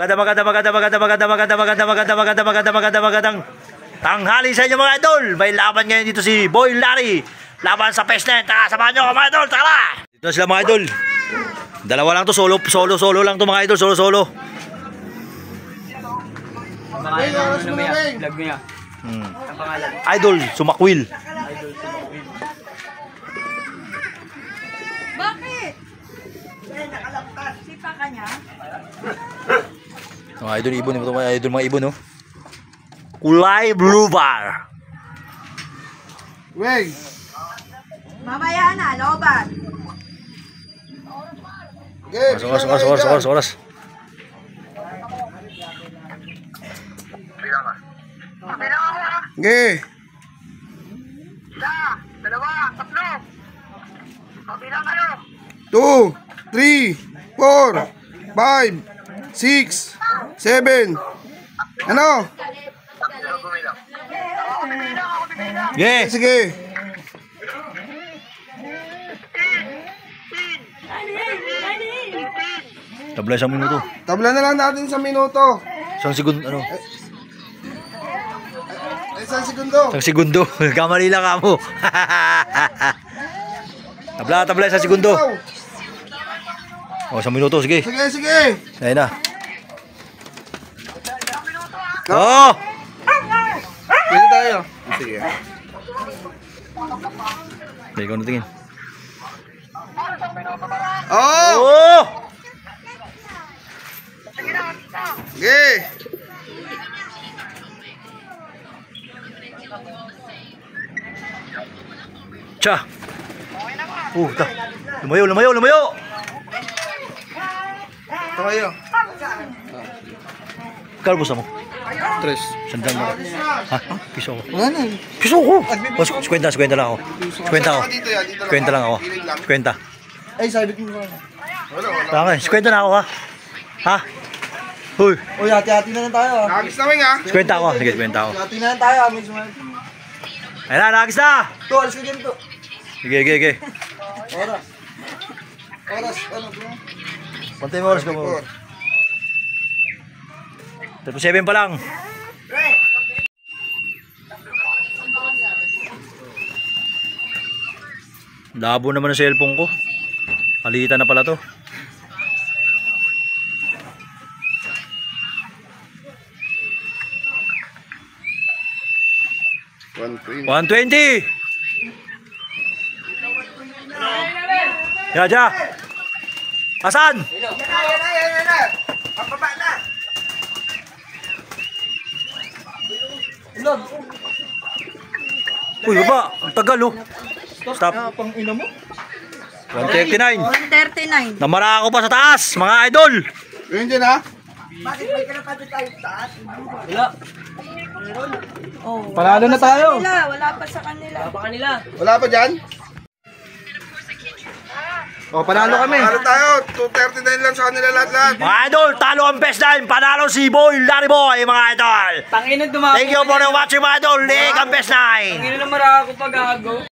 Magandang tanghali sa inyo mga idol. May laban ngayon dito si Boy Larry. Laban sa PES9. Tara, samahan nyo mga idol. Tara! Dito na sila mga idol. Dalawa lang to. Solo lang to mga idol. Solo. Vlog niya. Idol Sumakwil. Bakit? Nakalapkas. Sipa ka niya? Mga idol ibon. Mga ibon no. Kulay Blue Bar. Wey! Mamaya na, lobat. Oras. Ge! Dalawa, tatlo. Kabilang kayo. 2, 3, 4, 5, 6, 7. Ano? Yes. Sige. Tabla isang minuto. Tabla na lang natin sa minuto. Isang segundo. Ano? Isang segundo. Isang segundo. Kamali lang ka mo. Tabla isang segundo. Isang minuto. Sige. Sige. Ayun na. Oh! Dito tayo. Sige. Hindi ko natingin. Oh! Oh! Ge! Cha! Lumayo! Ito kayo. Kalbos mo. 3. Sandal mo. Ha? Piso ko. Wala na. Piso ko! O, 50 lang ako. 50 ako. Dito yan. Dito 50 lang ako. 50. Ay, sabi ko nga. Wala. Tama, 50 na ako ha. Ha? Hoy, Uy, hati-hati na lang tayo. Nakagis na wing ha. 50 ako. Sige, 50 ako. Hati na lang tayo. Ayun na, nakagis na! To, alis ka dyan to. Sige. Oras. Ano bro? Pantay mo oras ka mo. 7 pa lang. Labo naman ang cellphone ko. Palitan na pala to. $120. 120. Ja. Asan? Yan na. Ang baba na. Uy, baba. Ang tagal oh. Stop. Pang ina mo? 139. 139. Namara ako pa sa taas, mga idol. Yun dyan ha. Wala. Oh, Panalo na tayo. wala pa sa kanila. Wala pa dyan? O, panalo kami. Panalo tayo. 239 lang sa kanila lahat. Mga idol, talo ang PES9. Panalo si Boy Larry Boy, mga idol. Tangina dumako. Thank you for watching mga idol. League ang PES9. Tangina na maraka ko pag-agaw.